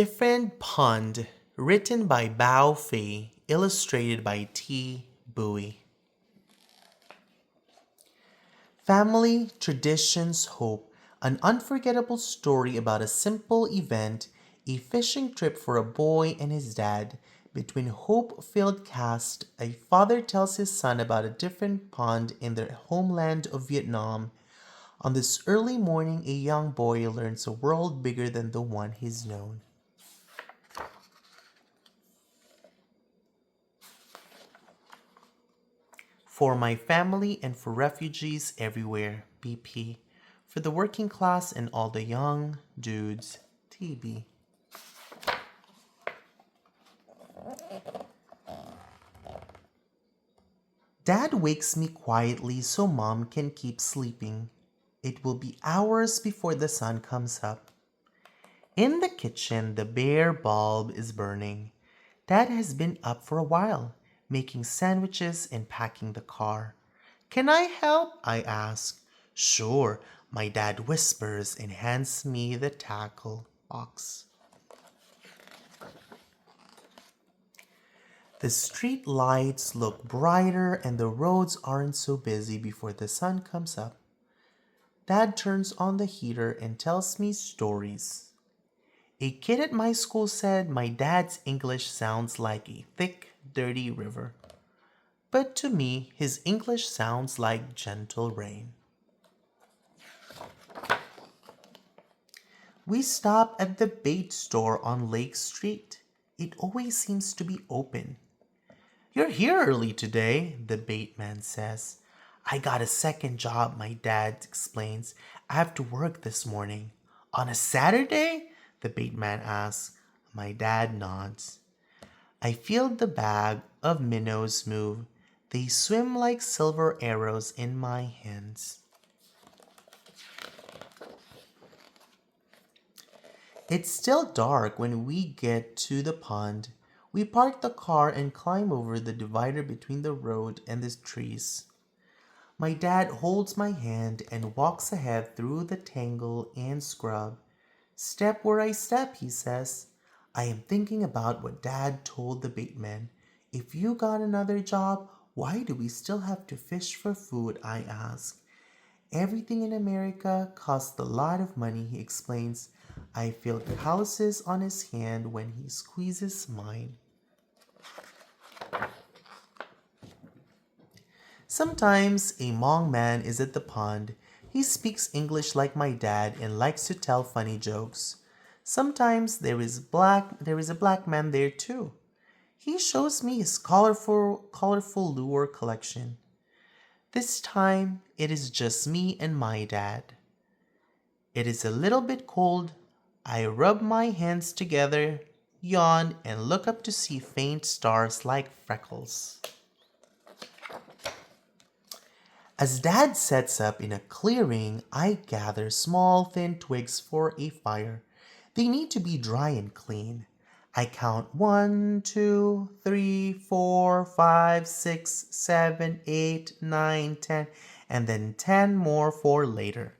Different Pond, written by Bao Phi, illustrated by T. Bowie. Family, traditions, hope. An unforgettable story about a simple event, a fishing trip for a boy and his dad. Between hope-filled cast, a father tells his son about a different pond in their homeland of Vietnam. On this early morning, a young boy learns a world bigger than the one he's known. For my family and for refugees everywhere, BP. For the working class and all the young dudes, TB. Dad wakes me quietly so Mom can keep sleeping. It will be hours before the sun comes up. In the kitchen, the bare bulb is burning. Dad has been up for a while, making sandwiches and packing the car. Can I help? I ask. Sure, my dad whispers and hands me the tackle box. The street lights look brighter and the roads aren't so busy before the sun comes up. Dad turns on the heater and tells me stories. A kid at my school said my dad's English sounds like a thick, dirty river. But to me, his English sounds like gentle rain. We stop at the bait store on Lake Street. It always seems to be open. You're here early today, the bait man says. I got a second job, my dad explains. I have to work this morning. On a Saturday? The bait man asks. My dad nods. I feel the bag of minnows move. They swim like silver arrows in my hands. It's still dark when we get to the pond. We park the car and climb over the divider between the road and the trees. My dad holds my hand and walks ahead through the tangle and scrub. Step where I step, he says. I am thinking about what Dad told the baitman. If you got another job, why do we still have to fish for food? I ask. Everything in America costs a lot of money, he explains. I feel calluses on his hand when he squeezes mine. Sometimes a Hmong man is at the pond. He speaks English like my dad and likes to tell funny jokes. Sometimes there is a black man there too. He shows me his colorful lure collection. This time it is just me and my dad. It is a little bit cold. I rub my hands together, yawn, and look up to see faint stars like freckles. As Dad sets up in a clearing, I gather small thin twigs for a fire. They need to be dry and clean. I count 1, 2, 3, 4, 5, 6, 7, 8, 9, 10, and then 10 more for later.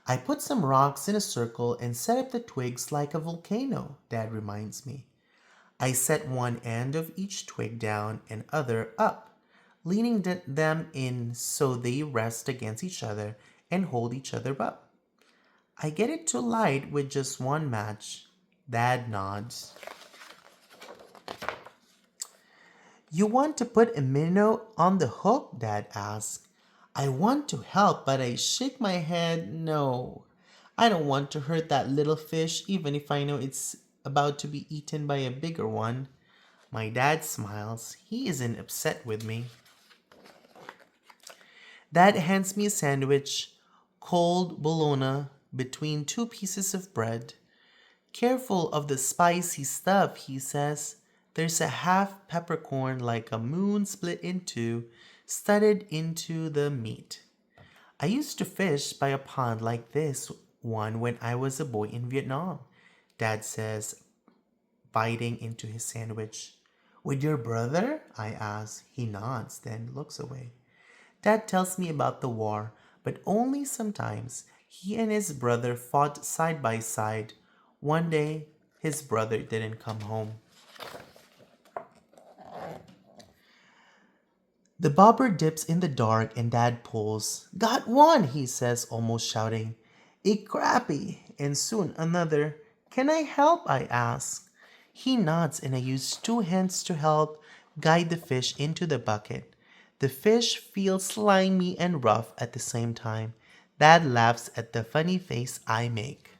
I put some rocks in a circle and set up the twigs like a volcano, Dad reminds me. I set one end of each twig down and other up, leaning them in so they rest against each other and hold each other up. I get it to light with just one match. Dad nods. You want to put a minnow on the hook? Dad asks. I want to help, but I shake my head no. I don't want to hurt that little fish, even if I know it's about to be eaten by a bigger one. My dad smiles. He isn't upset with me. Dad hands me a sandwich, cold bologna, between two pieces of bread. Careful of the spicy stuff, he says. There's a half peppercorn like a moon split in two, studded into the meat. I used to fish by a pond like this one when I was a boy in Vietnam, Dad says, biting into his sandwich. With your brother? I ask. He nods, then looks away. Dad tells me about the war, but only sometimes. He and his brother fought side by side. One day, His brother didn't come home. The bobber dips in the dark and Dad pulls. Got one, he says, almost shouting. A crappie, and soon another. Can I help? I ask. He nods and I use two hands to help guide the fish into the bucket. The fish feels slimy and rough at the same time. Dad laughs at the funny face I make.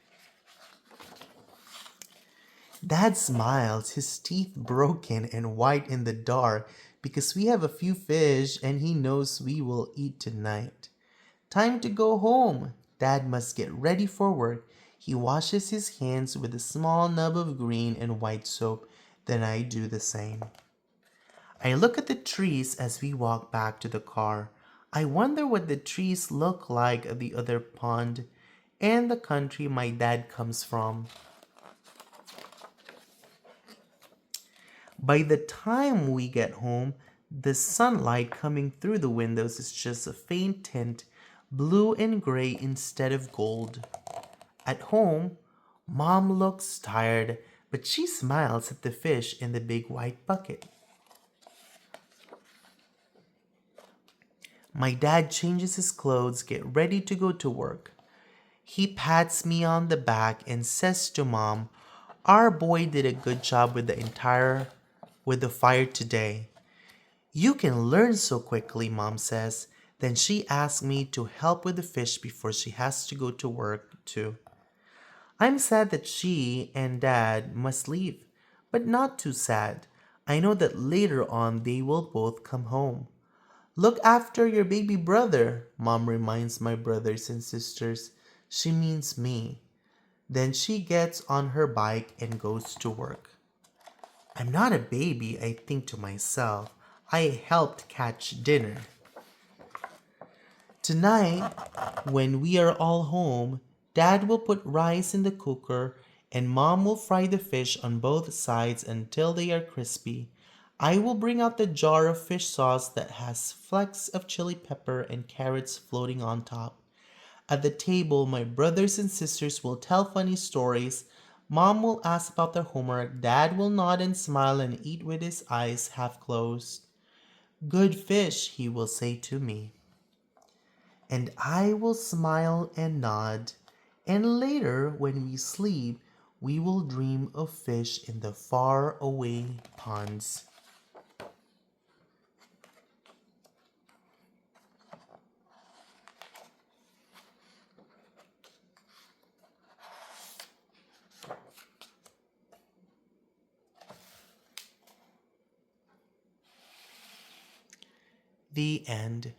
Dad smiles, his teeth broken and white in the dark because we have a few fish and he knows we will eat tonight. Time to go home. Dad must get ready for work. He washes his hands with a small nub of green and white soap. Then I do the same. I look at the trees as we walk back to the car. I wonder what the trees look like at the other pond and the country my dad comes from. By the time we get home, the sunlight coming through the windows is just a faint tint, blue and gray instead of gold. At home, Mom looks tired, but she smiles at the fish in the big white bucket. My dad changes his clothes, get ready to go to work. He pats me on the back and says to Mom, "Our boy did a good job with the fire today." "You can learn so quickly," Mom says. Then she asks me to help with the fish before she has to go to work too. I'm sad that she and Dad must leave, but not too sad. I know that later on they will both come home. Look after your baby brother, Mom reminds my brothers and sisters. She means me. Then she gets on her bike and goes to work. I'm not a baby, I think to myself. I helped catch dinner. Tonight, when we are all home, Dad will put rice in the cooker and Mom will fry the fish on both sides until they are crispy. I will bring out the jar of fish sauce that has flecks of chili pepper and carrots floating on top. At the table, my brothers and sisters will tell funny stories. Mom will ask about their homework. Dad will nod and smile and eat with his eyes half closed. Good fish, he will say to me. And I will smile and nod. And later, when we sleep, we will dream of fish in the far away ponds. The end.